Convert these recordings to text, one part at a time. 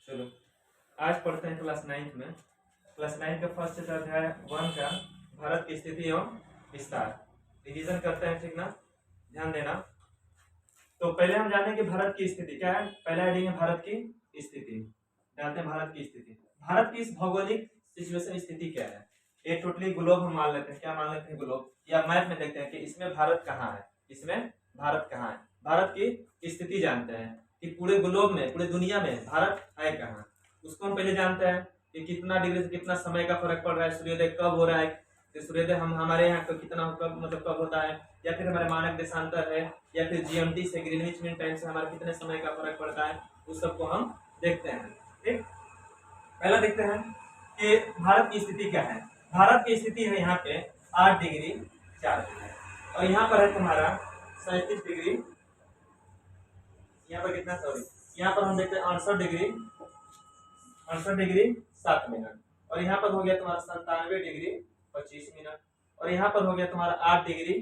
चलो आज पढ़ते हैं क्लास 9 में। क्लास 9 का फर्स्ट अध्याय 1 का भारत की स्थिति एवं विस्तार रिवीजन करते हैं, ठीक ना? ध्यान देना। तो पहले हम जानें कि भारत की स्थिति क्या है। पहला हेडिंग है भारत की स्थिति। जानते हैं भारत की स्थिति। भारत की इस भौगोलिक सिचुएशन स्थिति क्या है? ये टोटली ग्लोब हम मान लेते हैं। क्या मान लेते हैं? ग्लोब। या मैप में देखते हैं कि इसमें भारत कहाँ है, इसमें भारत कहाँ है। भारत की स्थिति जानते हैं कि पूरे ग्लोब में, पूरे दुनिया में भारत है कहाँ। उसको हम पहले जानते हैं कि कितना डिग्री से कितना समय का फर्क पड़ रहा है, सूर्योदय कब हो रहा है, तो सूर्योदय हमारे यहाँ का कितना कब होता है, या फिर हमारे मानक देशांतर है, या फिर जीएमटी से ग्रीनविच मीन टाइम से हमारा कितने समय का फर्क पड़ता है, उस सबको हम देखते हैं। ठीक, पहला देखते हैं कि भारत की स्थिति क्या है। भारत की स्थिति है यहाँ पे 8 डिग्री 4 मिनट और यहाँ पर है तुम्हारा 37 डिग्री, यहाँ पर कितना, सॉरी, यहाँ पर हम देखते हैं 68 डिग्री 7 मिनट और यहाँ पर हो गया तुम्हारा 97 डिग्री 25 मिनट और यहाँ पर हो गया तुम्हारा 8 डिग्री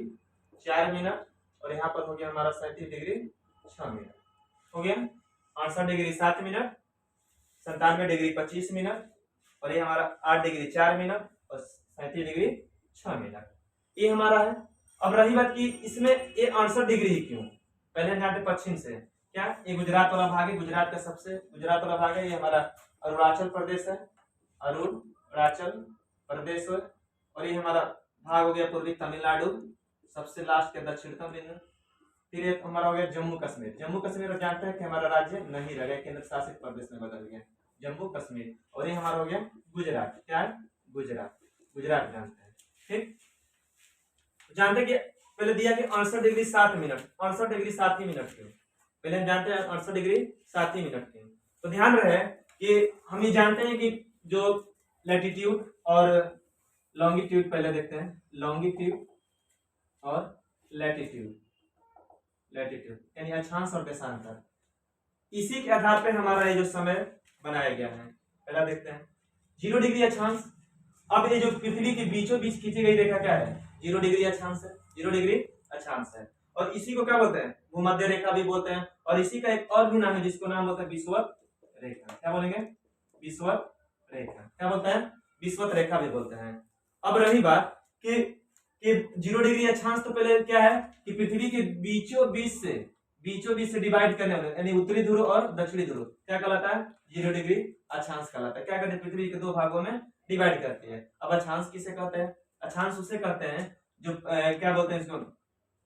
4 मिनट और यहाँ पर हो गया हमारा 37 डिग्री 6 मिनट। हो गया 68 डिग्री 7 मिनट, 97 डिग्री 25 मिनट और ये हमारा 8 डिग्री 4 मिनट और 37 डिग्री 6 मिनट। ये हमारा है। अब रही बात कि इसमें ये 68 डिग्री ही क्यों? पहले हम जानते पश्चिम से क्या, ये गुजरात वाला भाग है, गुजरात का सबसे गुजरात वाला भाग है, ये हमारा अरुणाचल प्रदेश है, अरुणाचल प्रदेश है और ये हमारा भाग हो गया पूर्वी तमिलनाडु, सबसे लास्ट के दक्षिणतम बिंदु। फिर ये हमारा हो गया जम्मू कश्मीर। जम्मू कश्मीर जानते हैं कि हमारा राज्य नहीं रह गया, केंद्र शासित प्रदेश में बदल गया जम्मू कश्मीर। और ये हमारा हो गया गुजरात। क्या है? गुजरात। गुजरात जानते हैं। ठीक, जानते हैं कि पहले दिया कि 68 डिग्री 7 मिनट, 68 डिग्री 7 ही मिनट क्यों? पहले हम जानते हैं 68 डिग्री 7 ही मिनट क्यों। तो ध्यान रहे कि हम ये जानते हैं कि जो लैटिट्यूड और लॉन्गिट्यूड, पहले देखते हैं लॉन्गिट्यूड और लैटिट्यूड, लैटिट्यूड यानी अक्षांश और देशांतर, इसी के आधार पर हमारा ये जो समय बनाया गया है। पहला देखते हैं 0 डिग्री अक्षांश। अब ये जो पृथ्वी के बीचों बीच खींची गई रेखा क्या है? 0 डिग्री अक्षांश है। 0 डिग्री अक्षांश है और इसी को क्या बोलते हैं? भूमध्य रेखा भी बोलते हैं और इसी का एक और भी नाम है जिसको नाम बोलते हैं विषुवत रेखा। क्या बोलेंगे? विषुवत रेखा। क्या बोलते हैं? विषुवत रेखा भी बोलते हैं। अब रही बात कि 0 डिग्री अक्षांश तो पहले क्या है कि पृथ्वी के बीचों बीच से डिवाइड करने वाले यानी उत्तरी ध्रुव और दक्षिणी ध्रुव क्या कहलाता है? 0 डिग्री अक्षांश कहलाता है। क्या कहते हैं? पृथ्वी के दो भागों में डिवाइड करती है। अब अक्षांश किसे कहते हैं? अक्षांश उसे कहते हैं जो क्या बोलते हैं इसको,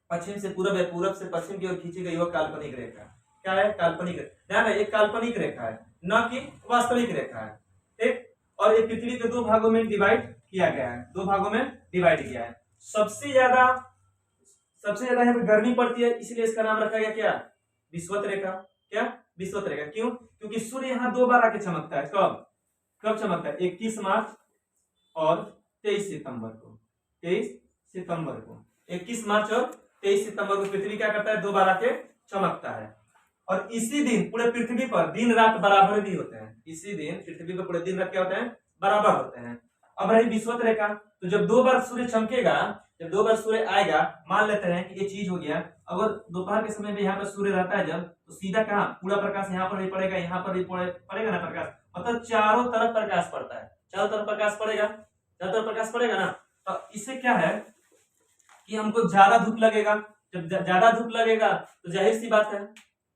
पश्चिम से पूरब या पूरब से पश्चिम की ओर खींची गई वो काल्पनिक रेखा। क्या है? काल्पनिक। ध्यान है, एक काल्पनिक रेखा है, न कि वास्तविक रेखा है। ठीक, और ये पृथ्वी के दो भागों में डिवाइड किया गया है, दो भागों में डिवाइड किया है। सबसे ज्यादा यहाँ पे गर्मी पड़ती है, इसलिए इसका नाम रखा गया क्या? विषुवत रेखा। क्या? विषुवत रेखा। क्यों? क्योंकि सूर्य यहाँ 2 बार आके चमकता है। कब चमकता है? 21 मार्च और 23 सितंबर को। 23 सितंबर को, 21 मार्च और 23 सितंबर को पृथ्वी क्या करता है? 2 बार आके चमकता है और इसी दिन पूरे पृथ्वी पर दिन रात बराबर भी होते हैं। इसी दिन पृथ्वी पर पूरे दिन रात क्या होते हैं? बराबर होते हैं। अब रही विषुवत रेखा, तो जब 2 बार सूर्य चमकेगा, जब 2 बार सूर्य आएगा, मान लेते हैं कि ये चीज हो गया, अगर दोपहर के समय में यहाँ पर सूर्य रहता है जब, तो सीधा कहाँ पूरा प्रकाश यहाँ पर भी पड़ेगा, यहाँ पर भी पड़ेगा ना प्रकाश, मतलब चारों तरफ प्रकाश पड़ता है। चारों तरफ प्रकाश पड़ेगा, चारों तरफ प्रकाश पड़ेगा ना, तो इससे क्या है कि हमको ज्यादा धूप लगेगा। जब ज्यादा धूप लगेगा तो जाहिर सी बात है,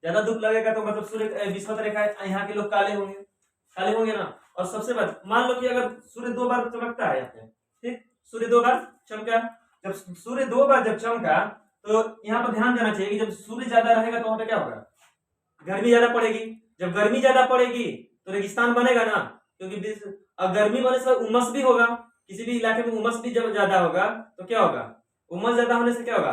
ज्यादा धूप लगेगा तो मतलब सूर्य विषुवत रेखा यहाँ के लोग काले होंगे ना। और सबसे बात, मान लो कि अगर सूर्य 2 बार चमकता है यहाँ पे, ठीक, सूर्य 2 बार चमका, जब सूर्य 2 बार जब चमका तो यहाँ पर ध्यान देना चाहिए कि जब सूर्य ज्यादा रहेगा तो वहां पे क्या होगा? गर्मी ज्यादा पड़ेगी। जब गर्मी ज्यादा पड़ेगी तो रेगिस्तान बनेगा ना, क्योंकि गर्मी होने से उमस भी होगा, किसी भी इलाके में उमस भी जब ज्यादा होगा तो क्या होगा? उमस ज्यादा होने से क्या होगा?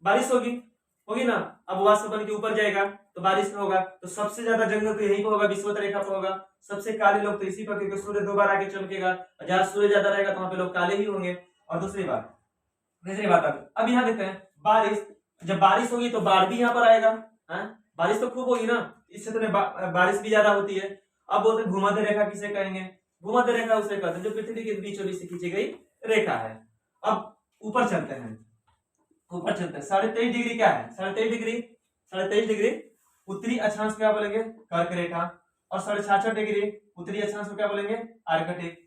बारिश होगी ना। अब वाष्प बन के ऊपर जाएगा तो बारिश में होगा। तो सबसे ज्यादा जंगल तो यहीं पर होगा, विषुवत रेखा पर होगा। सबसे काले लोग तो इसी पर, क्योंकि सूर्य 2 बार आके चमकेगा, जहां सूर्य ज्यादा रहेगा तो वहां पे लोग काले ही होंगे। और दूसरी बात अब यहाँ देखते हैं बारिश, जब बारिश होगी तो बाढ़ भी यहाँ पर आएगा। बारिश तो खूब होगी ना, इस क्षेत्र में बारिश भी ज्यादा होती है। अब बोलते हैं भूमध्य रेखा किसे कहेंगे? भूमध्य रेखा उसे कहते हैं जो पृथ्वी के बीचों बीच से खींची गई रेखा है। अब ऊपर चलते हैं, 23.5 डिग्री क्या है? 23.5 डिग्री उत्तरी अक्षांश क्या बोलेंगे? कर्क रेखा। और 66.5 डिग्री उत्तरी अक्षांश को क्या बोलेंगे, आर्कटिक।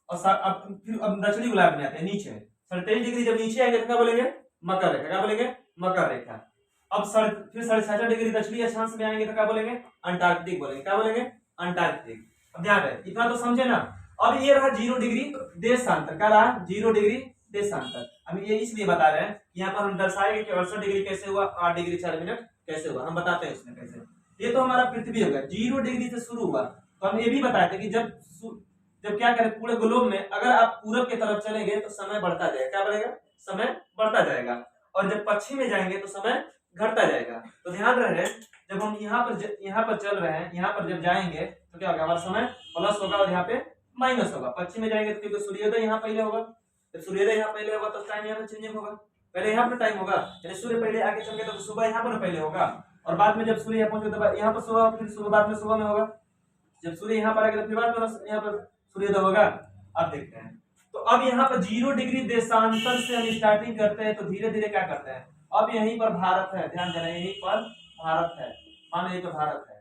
और अब दक्षिणी गोलार्ध में आते हैं नीचे, 37 डिग्री जब नीचे आएंगे तो क्या बोलेंगे, मकर रेखा। क्या बोलेंगे, मकर रेखा। अब फिर 66 डिग्री दक्षिणी अक्षांश में आएंगे तो क्या बोलेंगे, अंटार्कटिक बोलेंगे। क्या बोलेंगे, अंटार्कटिक। अब ध्यान रहे, इतना तो समझे ना। अब ये रहा 0 डिग्री देशांतर। क्या रहा, 0 डिग्री देशांतर। हम ये इसलिए बता रहे हैं, यहाँ पर हम दर्शाएंगे कि 68 डिग्री कैसे हुआ, 8 डिग्री 4 मिनट कैसे हुआ, हम बताते हैं इसमें कैसे। ये तो हमारा पृथ्वी होगा, 0 डिग्री से शुरू हुआ। तो हम ये भी बताए थे कि जब क्या करें, पूरे ग्लोब में अगर आप पूरब की तरफ चलेंगे तो समय बढ़ता जाएगा। क्या बढ़ेगा, समय बढ़ता जाएगा। और जब पश्चिम में जाएंगे तो समय घटता जाएगा। तो ध्यान रहे, जब हम यहाँ पर चल रहे हैं, यहाँ पर जब जाएंगे तो क्या होगा, हमारा समय प्लस होगा और यहाँ पे माइनस होगा। पश्चिम में जाएंगे तो क्योंकि सूर्योदय यहाँ पहले होगा, जब सूर्योदय यहाँ पहले होगा तो टाइम यहाँ पे चेंजिंग होगा। पहले यहाँ पर टाइम होगा, यानी सूर्य पहले आगे चल गया तो सुबह यहाँ पर पहले होगा, और बाद में जब सूर्य यहाँ पहुंचे तो यहाँ पर सुबह, फिर सुबह बाद में सुबह में होगा। जब सूर्य यहाँ पर आ गया तो फिर बाद में यहाँ पर सूर्योदय होगा। अब देखते हैं, तो अब यहाँ पर 0 डिग्री देशांतर से हम स्टार्टिंग करते हैं, तो धीरे धीरे क्या करते हैं, अब यहीं पर भारत है, ध्यान देना, यहीं पर भारत है, मान लीजिए भारत है।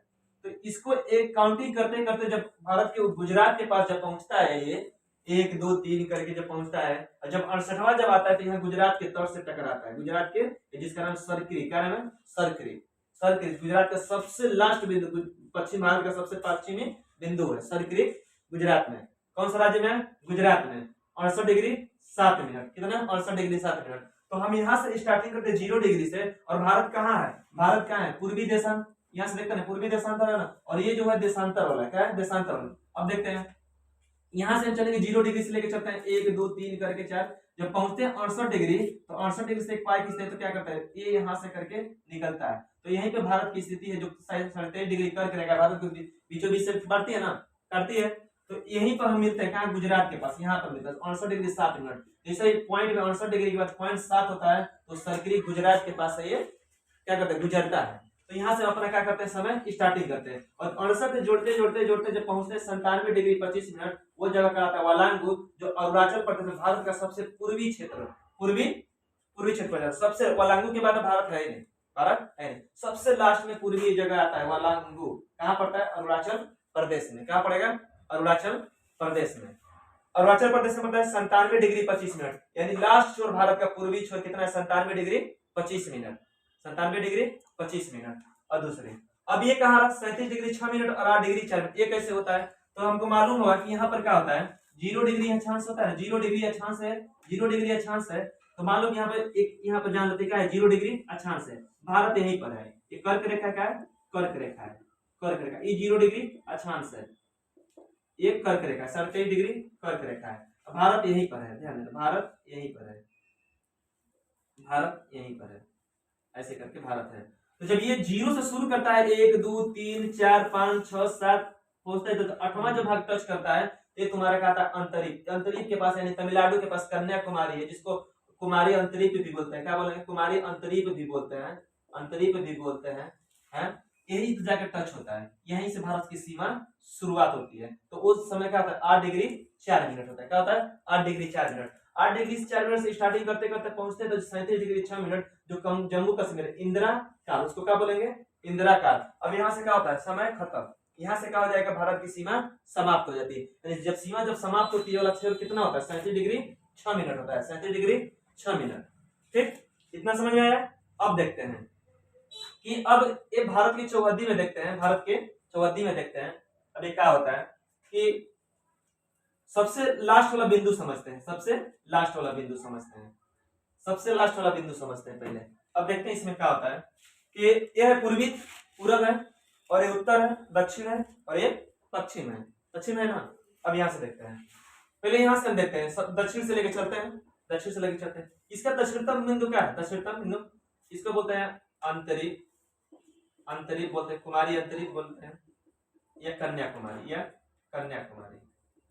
तो इसको एक काउंटिंग करते करते जब भारत के गुजरात के पास जब पहुंचता है, ये 1 2 3 करके जब पहुंचता है, और जब 68वां जब आता है तो यहाँ गुजरात के तट से टकराता है, गुजरात के, जिसका नाम सरकरी, क्या नाम है, सरकरी। सरकरी गुजरात का सबसे लास्ट बिंदु, पश्चिम भारत का सबसे पश्चिमी बिंदु है सरकरी, गुजरात में। कौन सा राज्य में, गुजरात में। 68 डिग्री 7 मिनट, कितना, 68 डिग्री 7 मिनट। तो हम यहाँ से स्टार्टिंग करते हैं 0 डिग्री से, और भारत कहाँ है, भारत कहाँ है, पूर्वी देशांत, यहाँ से देखते हैं पूर्वी देशांतर है ना, और ये जो है देशांतर वाला, क्या है, देशांतर वाला। अब देखते हैं, यहाँ से हम चलेंगे 0 डिग्री से लेकर चलते हैं 1 2 3 करके 4, जब पहुंचते हैं 68 डिग्री, तो 68 डिग्री से एक पाई खींचते हैं तो क्या करता है, ये यहाँ से करके निकलता है। तो यहीं पे भारत की स्थिति है, जो 37 डिग्री कर्क रेखा भारत के बीचों बीच से बढ़ती है ना, करती है। तो यहीं पर हम मिलते हैं, कहाँ, गुजरात के पास, यहाँ पर मिलता है 68 डिग्री 7 मिनट। जैसे पॉइंट में 68 डिग्री के बाद पॉइंट 7 होता है, तो सरकरी गुजरात के पास है, ये क्या करते हैं, गुजरता है। तो यहाँ से अपना क्या करते हैं, समय स्टार्टिंग करते हैं, और 68 जोड़ते जोड़ते जोड़ते जब पहुंचते हैं 97 डिग्री 25 मिनट, वो जगह कहलाता है वालांगू, जो अरुणाचल प्रदेश में, भारत का सबसे पूर्वी क्षेत्र, पूर्वी क्षेत्र, सबसे, वालांगू के बाद भारत है ही नहीं, भारत है नहीं, सबसे लास्ट में पूर्वी जगह आता है वालांगू। कहाँ पड़ता है, अरुणाचल प्रदेश में। कहाँ पड़ेगा, अरुणाचल प्रदेश में। अरुणाचल प्रदेश में पड़ता है 97 डिग्री 25 मिनट, यानी लास्ट छोर, भारत का पूर्वी छोर कितना है, 97 डिग्री 25 मिनट, 97 डिग्री 25 मिनट। और दूसरे, अब ये कहाँ रहा, 37 डिग्री 6 मिनट और 8 डिग्री 4 मिनट। ये कैसे होता है, तो हमको मालूम होगा कि यहाँ पर क्या होता है, 0 डिग्री अक्षांश होता है, 0 डिग्री अक्षांश है, 0 डिग्री अक्षांश है। तो मान लो यहाँ पर एक, यहाँ पर जान लेते क्या है, 0 डिग्री अक्षांश है, भारत यहीं पर है। ये कर्क रेखा क्या है, कर्क रेखा है, कर्क रेखा, ये 0 डिग्री अक्षांश है, ये कर्क रेखा 37 डिग्री कर्क रेखा है। भारत यहीं पर है, ध्यान देना, भारत यहीं पर है, भारत यहीं पर है, ऐसे करके भारत है। तो जब ये 0 से शुरू करता है, 1 2 3 4 5 6 7 पहुंचता है, तो 8वां जो भाग टच करता है, ये तुम्हारा कहता है अंतरिक्ष। अंतरिक्ष के पास, यानी तमिलनाडु के पास कन्याकुमारी है, जिसको कुमारी अंतरिक्ष भी बोलते हैं। क्या बोलेंगे, कुमारी अंतरिक्ष भी बोलते हैं, अंतरिक्ष भी बोलते हैं, हैं? यही तो जाकर टच होता है, यहीं से भारत की सीमा शुरुआत होती है। तो उस समय क्या होता है, 8 डिग्री 4 मिनट होता है। क्या होता है, 8 डिग्री 4 मिनट। 8 डिग्री 4 मिनट से स्टार्टिंग करते करते पहुंचते तो 37 डिग्री 6 मिनट, जो जम्मू कश्मीर इंदिरा काल, उसको क्या बोलेंगे, इंदिरा काल। अब यहाँ से क्या होता है, समय खत्म, यहाँ से क्या हो जाएगा, भारत की सीमा समाप्त हो जाती है। जब सीमा जब समाप्त होती है, वाला क्षेत्र कितना होता है, 37 डिग्री 6 मिनट होता है, 37 डिग्री 6 मिनट। ठीक, इतना समझ में आया। अब देखते हैं कि अब ये भारत की चौहद्दी में देखते हैं, भारत के चौहद्दी में देखते हैं। अभी क्या होता है कि सबसे लास्ट वाला बिंदु समझते हैं, सबसे लास्ट वाला बिंदु समझते हैं, सबसे लास्ट वाला बिंदु समझते हैं पहले। अब देखते हैं इसमें क्या होता है कि यह है पूर्वी, पूरब है, और ये उत्तर है, दक्षिण है, और ये पश्चिम है, पश्चिम है ना। अब यहाँ से देखते हैं, पहले यहाँ से हम देखते हैं, दक्षिण से लेकर चलते हैं, दक्षिण से लेकर चलते हैं। इसका दक्षिणतम बिंदु क्या है, दक्षिणतम बिंदु, इसको बोलते हैं अंतरिक्ष, अंतरिक्ष बोलते हैं, कुमारी अंतरिक्ष बोलते हैं, या कन्याकुमारी, या कन्याकुमारी,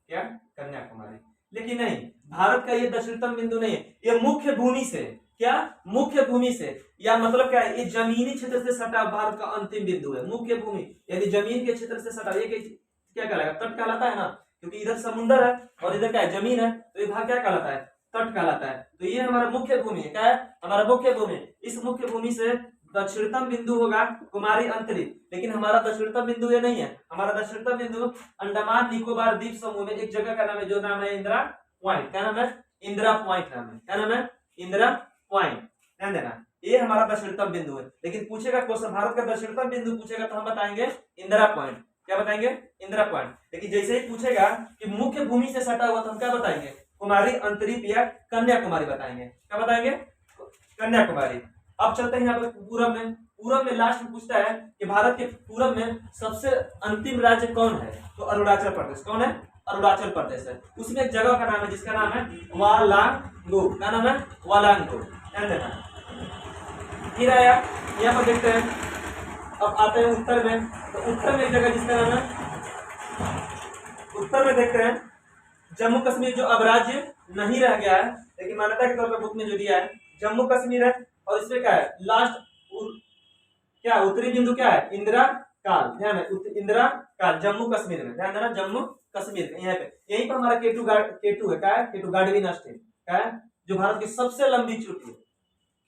क्या, कन्याकुमारी। लेकिन नहीं, भारत का ये दक्षिणतम बिंदु नहीं है, ये मुख्य भूमि से, क्या, मुख्य भूमि से, या मतलब क्या है, ये जमीनी क्षेत्र से सटा भारत का अंतिम बिंदु है। मुख्य भूमि यानी जमीन के क्षेत्र से सटा, ये क्या कहलाएगा, तट कहलाता है ना, क्योंकि इधर समुद्र है और इधर क्या है, जमीन है, तो ये भाग क्या कहलाता है, तट कहलाता है। तो ये हमारा मुख्य भूमि है, क्या है, हमारा मुख्य भूमि। इस मुख्य भूमि से दक्षिणतम बिंदु होगा कुमारी अंतरिक्ष, लेकिन हमारा दक्षिणतम बिंदु ये नहीं है। हमारा दक्षिणतम बिंदु अंडमान निकोबार द्वीप समूह में एक जगह का नाम है, जो नाम है इंदिरा पॉइंट। क्या नाम है? इंदिरा पॉइंट नाम है। क्या नाम है? इंदिरा पॉइंट। ध्यान देना, ये हमारा दक्षिणतम बिंदु है। लेकिन पूछेगा क्वेश्चन भारत का दक्षिणतम बिंदु पूछेगा तो हम बताएंगे इंदिरा पॉइंट। क्या बताएंगे? इंदिरा पॉइंट। लेकिन जैसे ही पूछेगा कि मुख्य भूमि से सटा हुआ तो हम क्या बताएंगे? कुमारी अंतरिक्ष या कन्याकुमारी बताएंगे। क्या बताएंगे? कन्याकुमारी। अब चलते हैं यहाँ पे पूरब में। पूरब में लास्ट में पूछता है कि भारत के पूरब में सबसे अंतिम राज्य कौन है? तो अरुणाचल प्रदेश। कौन है? अरुणाचल प्रदेश है। उसमें एक जगह का नाम है जिसका नाम है वालांगो। क्या नाम है? वालांगो। ध्यान देना। फिर आया यहाँ पर देखते हैं, अब आते हैं उत्तर में। तो उत्तर में एक जगह जिसका नाम है, उत्तर में देखते हैं जम्मू कश्मीर, जो अब राज्य नहीं रह गया है लेकिन मान्यता के तौर पर बुक में जो दिया है जम्मू कश्मीर है। और इसमें क्या है? लास्ट क्या उत्तरी बिंदु क्या है? इंदिरा काल। ध्यान है, इंदिरा काल जम्मू कश्मीर में। ध्यान देना, जम्मू कश्मीर यहाँ पे, यहीं पर हमारा केटू है। क्या है? केटू गाडविन अस्टीन। क्या है? जो भारत की सबसे लंबी चोटी है,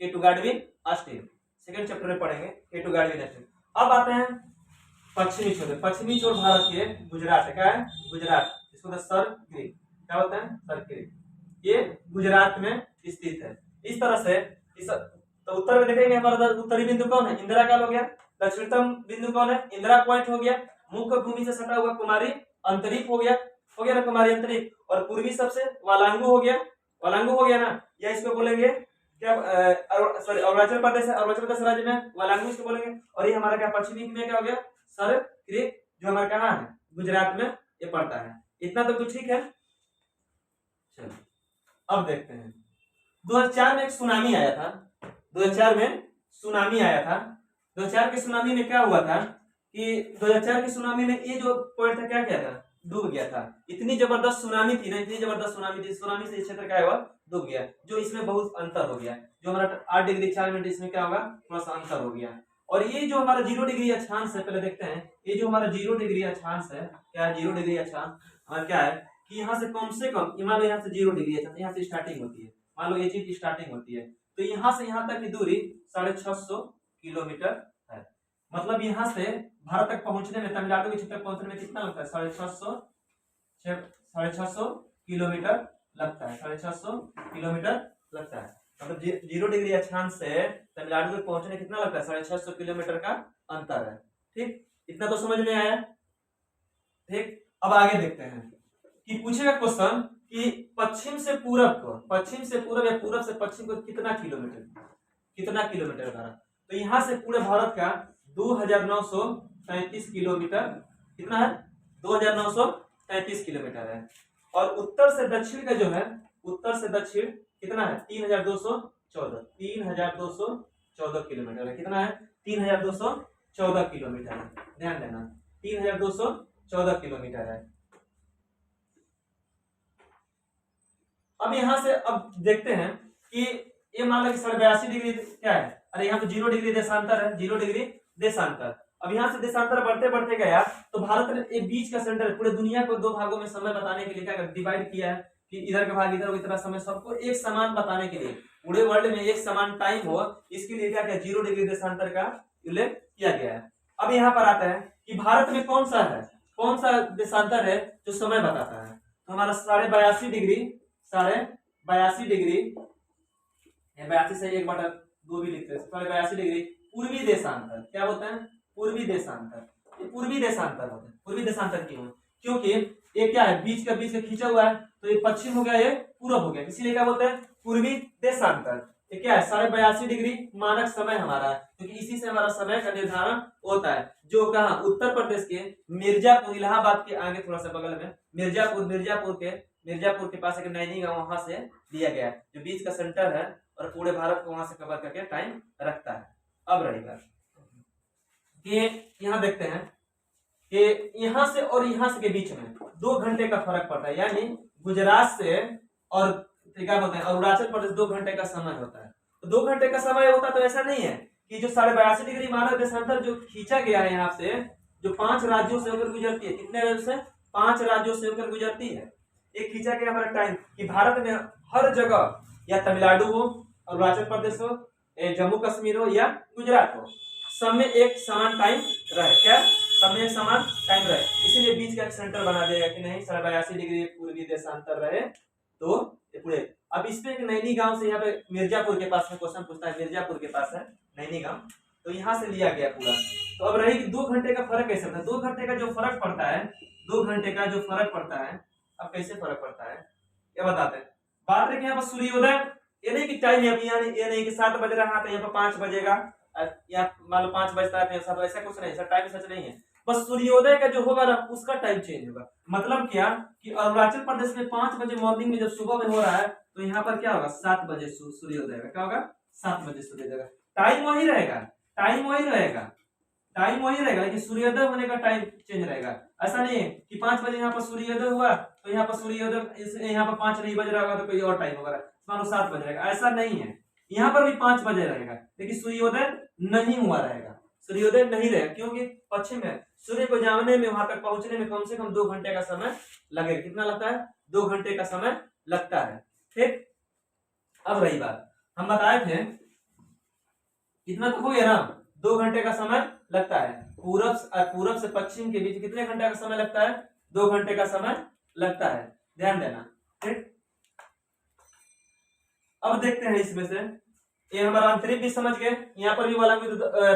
केटू गाडविन अस्टीन। सेकंड चैप्टर में पढ़ेंगे केटू गाडविन अस्टीन। अब आते हैं पश्चिमी छोर। पश्चिमी छोर भारत के गुजरात है। क्या है? गुजरात। इसको सर क्रीक क्या होता है? सर क्रीक, ये गुजरात में स्थित है। इस तरह से तो उत्तर में देखेंगे हमारा उत्तरी बिंदु कौन है? इंदिरा काल हो गया। दक्षिणतम बिंदु कौन है? इंदिरा पॉइंट हो गया। मुख्य भूमि से सटा हुआ कुमारी अंतरिक्ष हो गया ना, कुमारी अंतरिक्ष। और पूर्वी सबसे वालांगू हो गया। वालांगू हो गया ना, या इसको बोलेंगे क्या? सॉरी, अरुणाचल प्रदेश है। अरुणाचल प्रदेश राज्य में वालांगू इसको बोलेंगे। और ये हमारा क्या? पश्चिमी में क्या हो गया? सर क्रीक, जो हमारा कहाँ है? गुजरात में ये पड़ता है। इतना तो ठीक है। चलो अब देखते हैं 2004 में एक सुनामी आया था। 2004 में सुनामी आया था। 2004 के सुनामी में क्या हुआ था कि 2004 के सुनामी में ये जो पॉइंट था क्या किया था? डूब गया था। इतनी जबरदस्त सुनामी थी ना, इतनी जबरदस्त सुनामी थी, सुनामी से क्षेत्र क्या हुआ? डूब गया। जो इसमें बहुत अंतर हो गया, जो हमारा 8 डिग्री 4 मिनट, इसमें क्या होगा? थोड़ा सा अंतर हो गया। और ये जो हमारा 0 डिग्री अक्षांश है, पहले देखते हैं ये जो हमारा 0 डिग्री अक्षांश है, क्या है? 0 डिग्री अक्षांश हमारा क्या है कि यहाँ से कम, मान लो यहाँ से 0 डिग्री अक्षांश, यहाँ से स्टार्टिंग होती है। मान लो ये चीज स्टार्टिंग होती है, तो यहाँ से यहाँ तक की दूरी 650 किलोमीटर है। मतलब यहाँ से भारत तक पहुंचने में, तमिलनाडु के क्षेत्र तक पहुंचने में कितना लगता है? 650 किलोमीटर लगता है। 650 किलोमीटर लगता है। मतलब 0 डिग्री अक्षांश से तमिलनाडु तक पहुंचने कितना लगता है? 650 किलोमीटर का अंतर है। ठीक, इतना तो समझ में आया। ठीक, अब आगे देखते हैं कि पूछेगा क्वेश्चन कि पश्चिम से पूरब को, पश्चिम से पूरब या पूरब से पश्चिम को कितना किलोमीटर भारत? तो यहाँ से पूरे भारत का 2933 किलोमीटर, कितना है? 2933 किलोमीटर है। और उत्तर से दक्षिण का जो है, उत्तर से दक्षिण कितना है? 3214 किलोमीटर है। कितना है? 3214 किलोमीटर है। ध्यान देना, 3214 किलोमीटर है। अब यहां से अब देखते हैं कि ये मान लो कि 82 डिग्री क्या है? अरे यहाँ पे 0 डिग्री देशांतर है, 0 डिग्री देशांतर। अब यहाँ से देशांतर बढ़ते बढ़ते गया तो भारत ने एक बीच का सेंटर, पूरे दुनिया को 2 भागों में समय बताने के लिए क्या डिवाइड किया है कि इधर का भाग इधर, इतना समय सबको एक समान बताने के लिए, पूरे वर्ल्ड में एक समान टाइम हो, इसके लिए क्या किया? 0 डिग्री देशांतर का उल्लेख किया गया है। अब यहाँ पर आता है कि भारत में कौन सा देशांतर है जो समय बताता है? तो हमारा 82.5 डिग्री, 82.5 डिग्री, 82 से 1/2 भी लिखते हैं, 82.5 डिग्री पूर्वी देशांतर। क्या बोलते हैं? पूर्वी देशांतर। ये पूर्वी देशांतर होते हैं। पूर्वी देशांतर क्यों है? क्योंकि ये क्या है? बीच का खींचा हुआ है, तो ये पश्चिम हो गया, ये पूरब हो गया, इसीलिए क्या बोलते हैं? पूर्वी देशांतर। ये क्या है? 82.5 डिग्री मानक समय हमारा है, क्योंकि इसी से हमारा समय का निर्धारण होता है। जो कहाँ? उत्तर प्रदेश के मिर्जापुर, इलाहाबाद के आगे थोड़ा सा बगल में मिर्जापुर के पास एक नैनी गांव, वहां से दिया गया है, जो बीच का सेंटर है और पूरे भारत को वहां से कवर करके टाइम रखता है। अब रही बात कि यहाँ देखते हैं कि यहाँ से और यहाँ से के बीच में 2 घंटे का फर्क पड़ता है, यानी गुजरात से और क्या बोलते हैं अरुणाचल प्रदेश 2 घंटे का समय होता है। तो 2 घंटे का समय होता तो ऐसा नहीं है कि जो 82.5 डिग्री मानक देशांतर जो खींचा गया है यहाँ से, जो 5 राज्यों से होकर गुजरती है, कितने राज्यों से? 5 राज्यों से होकर गुजरती है। एक खींचा गया हमारा टाइम कि भारत में हर जगह, या तमिलनाडु हो, अरुणाचल प्रदेश हो, जम्मू कश्मीर हो या गुजरात हो, सब में एक समान टाइम रहे। क्या? सब में एक समान टाइम रहे, इसीलिए बीच का एक सेंटर बना देगा कि नहीं 82.5 डिग्री पूर्वी देशांतर रहे तो ये पूरे। अब इस पे एक नैनी गांव से यहाँ पे मिर्जापुर के पास में क्वेश्चन पूछता है, मिर्जापुर के पास है नैनी गांव, तो यहाँ से लिया गया पूरा। तो अब रही 2 घंटे का फर्क कैसे होता है? 2 घंटे का जो फर्क पड़ता है, 2 घंटे का जो फर्क पड़ता है, अब कैसे फर्क पड़ता है ये बताते हैं। बात रही यहाँ पर सूर्योदय, ये नहीं कि टाइम ये नहीं कि 7 बज रहा है तो यहाँ पर 5 बजेगा, या मान लो 5 बजता है तो ऐसा कुछ नहीं, ऐसा टाइम सच नहीं है। बस सूर्योदय का जो होगा ना उसका टाइम चेंज होगा। मतलब क्या कि अरुणाचल प्रदेश में 5 बजे मॉर्निंग में जब सुबह में हो रहा है तो यहाँ पर क्या होगा 7 बजे सूर्योदय का। क्या होगा? 7 बजे सूर्योदय का। टाइम वही रहेगा, टाइम वही रहेगा, टाइम वही रहेगा, लेकिन सूर्योदय होने का टाइम चेंज रहेगा। ऐसा नहीं है कि 5 बजे यहाँ पर सूर्योदय हुआ तो यहाँ पर सूर्योदय यहाँ पर 5 नहीं बज रहा होगा तो कोई और टाइम होगा, मानो 7 बज रहेगा। ऐसा नहीं है, यहाँ पर भी 5 बजे रहेगा लेकिन सूर्योदय नहीं हुआ रहेगा, सूर्योदय नहीं रहेगा, क्योंकि पश्चिम में सूर्य को जानने में, वहां तक पहुंचने में कम से कम 2 घंटे का समय लगेगा। कितना लगता है? 2 घंटे का समय लगता है। ठीक, अब रही बात, हम बताए थे इतना तो हो गया ना, 2 घंटे का समय लगता है। पूरब से पश्चिम के बीच कितने घंटे का समय लगता है? 2 घंटे का समय लगता है, ध्यान देना। ठीक, अब देखते हैं इसमें से, ये हमारा अंतरिम भी समझ गए, यहाँ पर भी वाला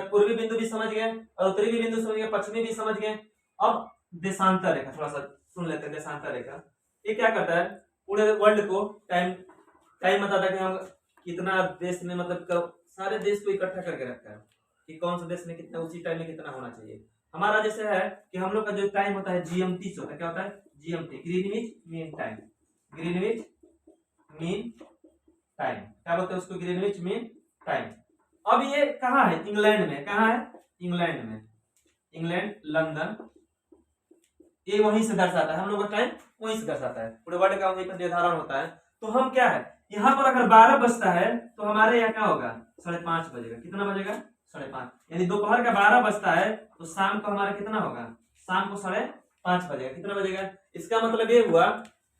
पूर्वी बिंदु भी समझ गए और उत्तरी भी बिंदु समझ गए, पश्चिमी भी समझ गए। अब देशांतर रेखा थोड़ा सा सुन लेते हैं। देशांतर रेखा ये क्या करता है? पूरे वर्ल्ड को टाइम बताता है कि हम कितना देश में, मतलब सारे देश को इकट्ठा करके रखता है कि कौन सा देश में कितना, उसी टाइम में कितना होना चाहिए। हमारा जैसे है कि हम लोग का जो टाइम होता है जीएमटी से होता है। क्या होता है? GMT, Greenwich mean time, Greenwich mean time, क्या बोलते हैं उसको? Greenwich mean time. अब ये कहाँ है? इंग्लैंड में। कहाँ है? इंग्लैंड में, इंग्लैंड, लंदन, ये वहीं से दर्शाता है, हम लोग का टाइम वहीं से दर्शाता है, पूरे वर्ल्ड का वहीं पर निर्धारण होता है। तो हम क्या है, यहाँ पर अगर 12 बजता है तो हमारे यहाँ क्या होगा? 5:30 बजेगा। कितना बजेगा? 5:30, यानी दोपहर का 12 बजता है तो शाम को हमारा कितना होगा? शाम को 5:30 बजेगा। कितना बजेगा? इसका मतलब ये हुआ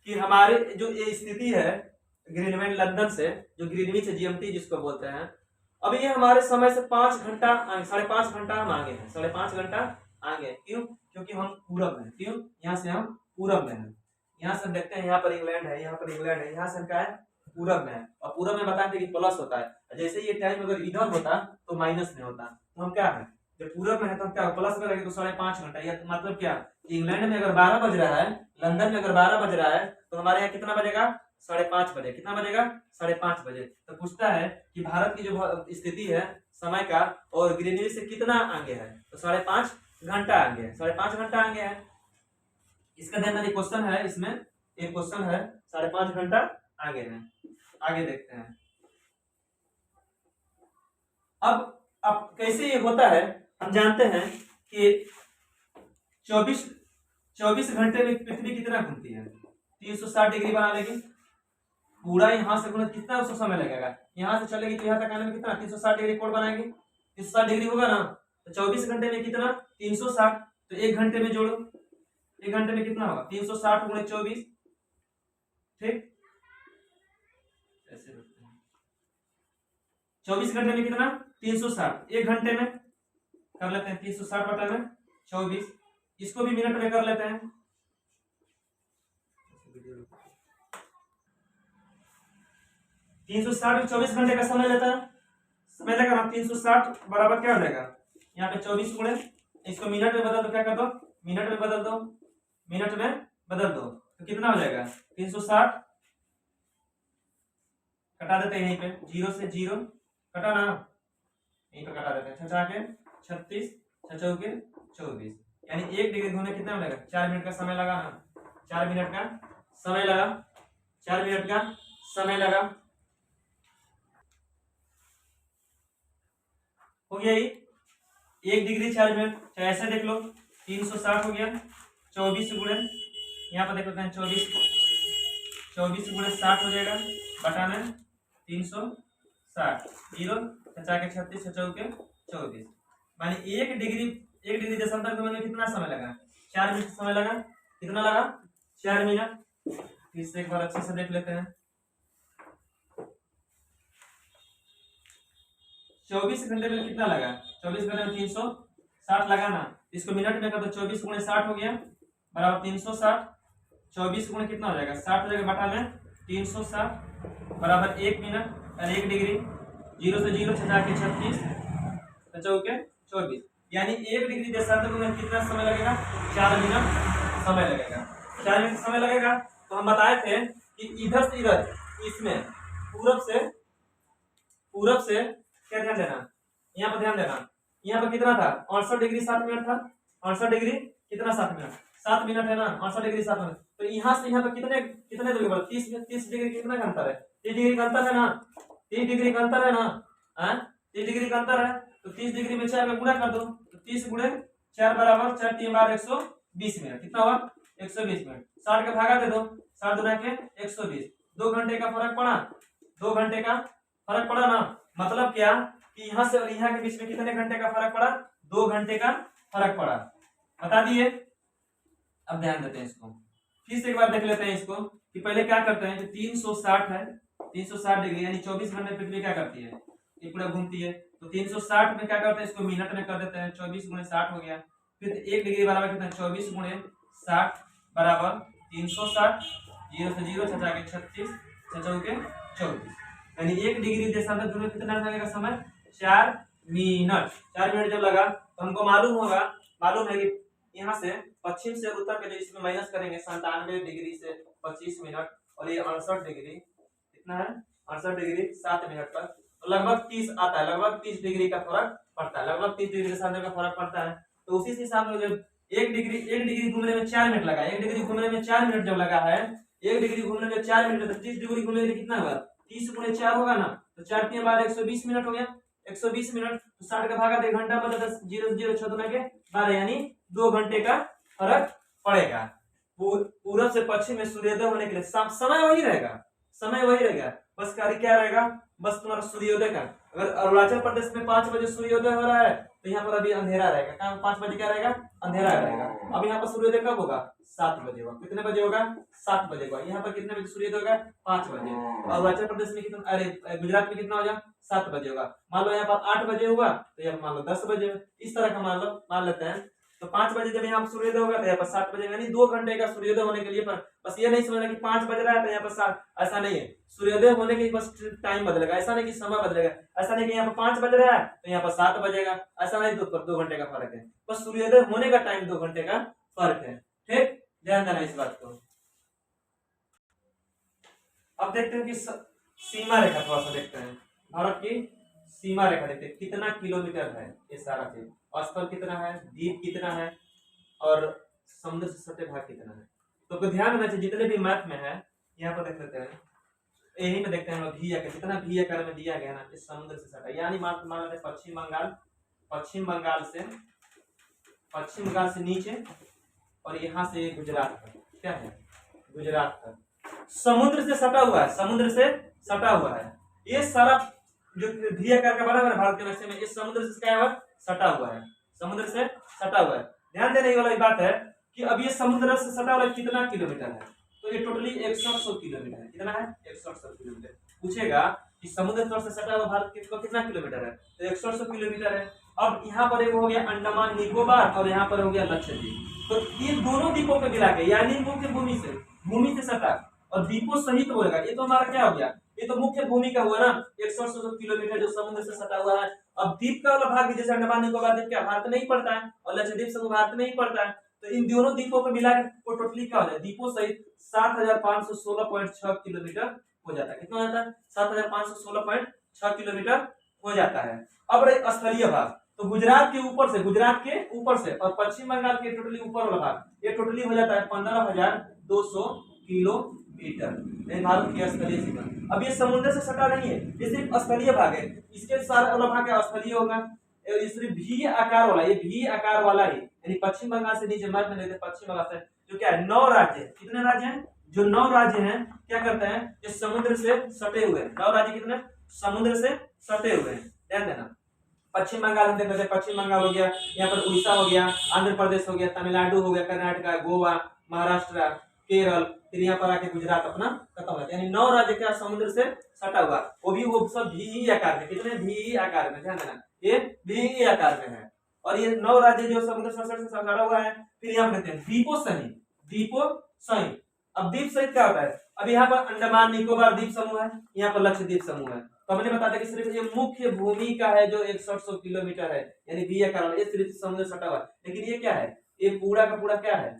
कि हमारे जो ये स्थिति है ग्रीनलैंड लंदन से, जो ग्रीनविच जीएमटी जिसको बोलते हैं, अब ये हमारे समय से 5 घंटा 5.5 घंटा हम आगे हैं, 5.5 घंटा आगे। क्यों? क्योंकि हम पूरब में। क्यों? यहाँ से हम पूरब में हैं। यहाँ से हम देखते हैं, यहाँ पर इंग्लैंड है, यहाँ पर इंग्लैंड है, यहाँ से हम क्या है? पूरब में है। और पूरब में बताते कि प्लस होता है, जैसे ये टाइम अगर इधर होता तो माइनस में होता, तो हम क्या है? जब पूरब में है तो हम क्या प्लस में रहेंगे तो 5.5 घंटा। या मतलब क्या, इंग्लैंड में अगर 12 बज रहा है, लंदन में अगर 12 बज रहा है तो हमारे यहाँ कितना बजेगा? 5:30 बजे। कितना बजेगा? 5:30 बजे। तो पूछता है कि भारत की जो स्थिति है समय का और ग्रीनविच से कितना आगे है? तो 5.5 घंटा आगे है, 5.5 घंटा आगे है। इसका ध्यान देना, क्वेश्चन है इसमें, एक क्वेश्चन है 5.5 घंटा आगे है। आगे देखते हैं। अब कैसे ये होता है हम जानते हैं कि 24 घंटे में पृथ्वी कितना घूमती है? 360 डिग्री बना लेगी। पूरा यहाँ से घूमने कितना उसको समय लगेगा? यहाँ से चलेगी तो यहाँ तक आने में कितना? 360 डिग्री कोण बनाएंगे, 360 डिग्री होगा ना, तो 24 घंटे में कितना? 360। तो 1 घंटे में जोड़ो, 1 घंटे में कितना होगा? 360 गुणे 24। ठीक, ऐसे 24 घंटे में कितना? 360। 1 घंटे में कर लेते हैं 360 बटा में 24, इसको भी मिनट में कर लेते हैं। 360 24 घंटे का समय लेता है, समय लेगा ना। 360 बराबर क्या हो जाएगा? यहाँ पे 24 गुणे, इसको मिनट में बदल दो। क्या कर दो? मिनट में बदल दो, मिनट में बदल दो तो कितना हो जाएगा? 360 कटा देते हैं यहीं पे, 0 से 0 कटा ना, यहीं पे कटा देते हैं। 6 के 36, 6 चौके 24, यानी 1 डिग्री घूमने कितना लगेगा? 4 मिनट का समय लगा ना, 4 मिनट का समय लगा, 4 मिनट का समय लगा। हो गया ये 1 डिग्री 4 मिनट। चाहे ऐसे देख लो, 360 हो गया, 24 गुणे, यहाँ पर देख लेते हैं 24 गुणे 60 हो जाएगा, बटा में 360, 0 6 के 36, 6 चौके 24, मानी 1 डिग्री देशांतर घूमने में कितना समय लगा? 4 मिनट समय लगा। कितना लगा? 4 मिनट। इससे एक बार अच्छे से देख लेते हैं। 24 घंटे में कितना लगा, 24 घंटे में 360 लगा ना। इसको मिनट में कर दो, 24 गुणे 60 हो गया बराबर 360। 24 गुणे कितना हो जाएगा, 60 हो जाएगा बटा में 360 बराबर 1 मिनट और 1 डिग्री। 0 से 0 छठा के 36 चौके 24, यानी 1 डिग्री देशांतर में कितना समय लगेगा, 4 मिनट समय लगेगा। 4 मिनट समय लगेगा। तो हम बताए थे कि इधर से इधर, इसमें पूरब से क्या ध्यान देना, यहाँ पर ध्यान देना, यहाँ पर कितना था 68 डिग्री 7 मिनट था। 68 डिग्री कितना 7 मिनट, 7 मिनट है ना, 68 डिग्री 7 मिनट। तो यहाँ से यहाँ पर कितने दूरी पर 30 डिग्री कितना का अंतर है, 30 डिग्री का अंतर है ना, 30 डिग्री का अंतर है ना, 30 डिग्री का अंतर है। तो 30 डिग्री में 4 का गुणा कर दो, तो 30 गुणे 4 बराबर 4 3 बार 120 मिनट, कितना हुआ 120 मिनट। 60 का भागा दे दो, 60 दुना के 120, 2 घंटे का फर्क पड़ा, 2 घंटे का फर्क पड़ा ना। मतलब क्या कि यहाँ से और यहाँ के बीच में कितने घंटे का फर्क पड़ा, 2 घंटे का फर्क पड़ा, बता दिए। अब ध्यान देते हैं इसको, फिर से एक बार देख लेते हैं इसको कि पहले क्या करते हैं कि 360 है, 360 डिग्री यानी 24 घंटे पृथ्वी क्या करती है, ये पूरा घूमती है। तो 360 में क्या करते हैं, इसको मिनट में कर देते हैं, 24 गुणे 60 हो गया। फिर 1 डिग्री बराबर कितना है, 24 गुणे 60 बराबर 360। 0 से 0 छठा के 36 चौके 24, यानी 1 डिग्री देशांतर में कितना लगेगा समय, 4 मिनट। 4 मिनट जब लगा तो हमको मालूम है कि यहाँ से पश्चिम से उत्तर के लिए इसमें माइनस करेंगे 97 डिग्री से 25 मिनट, और ये 68 डिग्री कितना है, 68 डिग्री 7 मिनट पर, तो लगभग 30 आता है, लगभग 30 डिग्री का फर्क पड़ता है, लगभग 30 डिग्री देशांतर का फर्क पड़ता है। तो उसी से हिसाब से 1 डिग्री घूमने में 4 मिनट लगा, 1 डिग्री घूमने में 4 मिनट जब लगा है, 1 डिग्री घूमने में 4 मिनट, तो 30 डिग्री घूमने में कितना होगा, 30 गुणे 4 होगा ना, तो 4 3 बार 120 मिनट हो गया, 120 मिनट। तो 60 का भागा 1 घंटा मतलब 0 0 6 दुना के 12, यानी 2 घंटे का फर्क पड़ेगा। पूरब से पश्चिम में सूर्योदय होने के लिए समय वही रहेगा, बस कार्य क्या रहेगा, बस तुम्हारा सूर्योदय का। अगर अरुणाचल प्रदेश में 5 बजे सूर्योदय हो रहा है तो यहाँ पर अभी अंधेरा रहेगा, कहाँ 5 बजे क्या रहेगा, अंधेरा रहेगा। अब यहाँ पर सूर्योदय कब होगा, 7 बजे होगा। कितने बजे होगा, 7 बजे होगा। यहाँ पर कितने बजे सूर्योदय होगा, 5 बजे। अरुणाचल प्रदेश में कितना, अरे गुजरात में कितना होगा, 7 बजे होगा। मान लो यहाँ पर 8 बजे हुआ तो यहाँ मान लो 10 बजे, इस तरह का मान लेते हैं। तो 5 बजे जब यहाँ सूर्योदय होगा तो यहाँ पर 7 बजे, यानी 2 घंटे का सूर्योदय होने के लिए। पर बस ये नहीं समझना कि 5 बज रहा है तो यहाँ पर 7, ऐसा नहीं है। सूर्योदय होने के बस टाइम बदलेगा, ऐसा नहीं कि समय बदलेगा, ऐसा नहीं कि यहाँ पर 5 बज रहा है तो यहाँ पर 7 बजेगा, ऐसा नहीं। 2 घंटे का फर्क है, बस सूर्योदय होने का टाइम 2 घंटे का फर्क है। ठीक, ध्यान देना इस बात को। अब देखते हैं कि सीमा रेखा, थोड़ा सा देखते हैं भारत की सीमा रेखा, देखते हैं कितना किलोमीटर है ये सारा चीज, स्थल कितना है, द्वीप कितना है, और समुद्र से सटे भाग कितना है। तो ध्यान रखना चाहिए जितने भी मैप में है, यहाँ पर देख लेते हैं, यही में देखते हैं भी आकर जितना भी आकार में दिया गया ना, इस समुद्र से सटा, यानी मान लेते हैं पश्चिम बंगाल से नीचे, और यहाँ से गुजरात का, क्या है, गुजरात का समुद्र से सटा हुआ है। ये सारा जो भी आकार का बना हुआ है भारत के नक्शे में, इस समुद्र से क्या है, सटा हुआ है, समुद्र से सटा हुआ है। ध्यान देने वाली बात है कि अब ये समुद्र से सटा हुआ कितना किलोमीटर है, तो ये टोटली 160 किलोमीटर है। कितना है, 160 किलोमीटर। पूछेगा कि समुद्र तल से सटा हुआ भारत कितना किलोमीटर है, तो 160 किलोमीटर है। अब यहाँ पर एक हो गया अंडमान निकोबार, और यहाँ पर हो गया लक्षद्वीप। तो ये दोनों द्वीपों को मिला के, यानी मुख्य भूमि से सटा और द्वीपों सहित होगा, ये तो हमारा क्या हो गया, ये तो मुख्य भूमि का हुआ ना, 160 किलोमीटर जो समुद्र से सटा हुआ है। अब द्वीप का वाला भाग जैसे अंडमान निकोबार द्वीप क्या भारत में नहीं पड़ता है, और लक्षद्वीप समूह भारत में नहीं पड़ता है, तो इन दोनों द्वीपों को मिला के टोटली क्या हो जाए, द्वीपों सहित 7516.6 किलोमीटर हो जाता है। कितना हो जाता है, 7516.6 किलोमीटर हो जाता है। अब रहे स्थलीय भाग, तो गुजरात के ऊपर से और पश्चिम बंगाल के टोटली ऊपर वाला भाग, ये टोटली हो जाता है 15200 किलोमीटर, भारत की स्थलीय सीमा। अब ये समुद्र से सटा नहीं है, ये सिर्फ स्थलीय भाग है, इसके सारा वाला भाग स्थलीय होगा। ये सिर्फ भी आकार वाला, ये भी आकार वाला ही, यानी पश्चिम बंगाल से नीचे मध्य में लेते पश्चिम बंगाल से, जो क्या है 9 राज्य है। कितने राज्य हैं, जो 9 राज्य हैं क्या करते हैं, ये समुद्र से सटे हुए। 9 राज्य कितने, समुद्र से सटे हुए हैं। ध्यान देना, पश्चिम बंगाल हम देखते हैं, पश्चिम बंगाल हो गया, यहाँ पर उड़ीसा हो गया, आंध्र प्रदेश हो गया, तमिलनाडु हो गया, कर्नाटका, गोवा, महाराष्ट्र, केरल, फिर यहाँ पर आके गुजरात अपना खत्म हो जाता है। यानी 9 राज्य क्या समुद्र से सटा हुआ, वो भी वो सब भी आकार में, कितने भी आकार में, ध्यान देना ये भी आकार में है। और ये 9 राज्य जो समुद्र से सटा हुआ है। फिर यहाँ कहते हैं द्वीपों सहित, द्वीपों सहित। अब द्वीप सहित क्या होता है, अब यहाँ पर अंडमान निकोबार द्वीप समूह है, यहाँ पर लक्षद्वीप समूह है। तो हमने बता दिया कि सिर्फ ये मुख्य भूमि का है जो 6100 किलोमीटर है, यानी बी आकार ये सिर्फ समुद्र सटा हुआ है। लेकिन ये क्या है, ये पूरा का पूरा क्या है,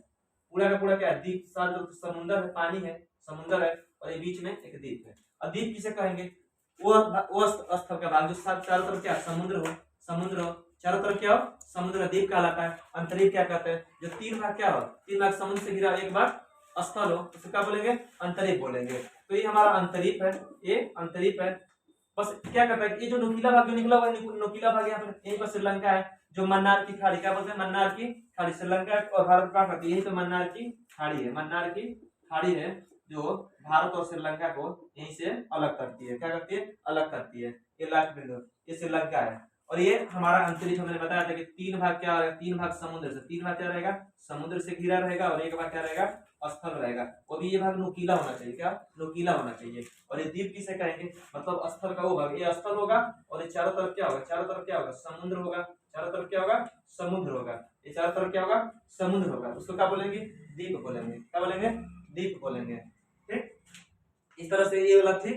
पूरा का पूरा क्या है, द्वीप, साथ जो समुद्र है, पानी है, समुद्र है, और ये बीच में एक द्वीप है। अब द्वीप किसे कहेंगे, वो स्थल का भाग जो चारों तरफ क्या समुद्र हो, समुद्र हो, चारों तरफ क्या हो समुद्र, द्वीप कहलाता है। अंतरिप क्या कहते हैं, जो 3 भाग क्या हो, 3 भाग समुद्र से घिरा, 1 भाग स्थल हो, उसको क्या बोलेंगे, अंतरिप बोलेंगे। तो ये हमारा अंतरिप है, ये अंतरिप है। बस क्या करता है, ये जो नुकीला भाग जो निकला हुआ है, नुकीला भाग यहाँ पर, यहीं पर श्रीलंका है, जो मन्नार की खाड़ी, क्या बोलते हैं, मन्नार की खाड़ी, श्रीलंका और भारत का करती है, यही तो मन्नार की खाड़ी है, मन्नार की खाड़ी है जो भारत और श्रीलंका को यहीं से अलग करती है, क्या करती है, अलग करती है। ये लास्ट बिंदु, ये श्रीलंका है। और ये हमारा अंतरिक्ष, मैंने बताया था कि 3 भाग क्या रहेगा, 3 भाग समुद्र से, 3 भाग क्या रहेगा, समुद्र से घिरा रहेगा, और 1 भाग क्या रहेगा, स्थल रहेगा। वो भी ये भाग नुकीला होना चाहिए, क्या नुकीला होना चाहिए। और ये द्वीप किसे कहेंगे, मतलब स्थल का वो भाग, ये स्थल होगा, और ये चारों तरफ क्या होगा, चारों तरफ क्या होगा, समुद्र होगा, चारों तरफ क्या होगा, समुद्र होगा, ये चारों तरफ क्या होगा, समुद्र होगा, उसको क्या बोलेंगे, द्वीप बोलेंगे, क्या बोलेंगे, द्वीप बोलेंगे। ठीक, इस तरह से ये वाला थी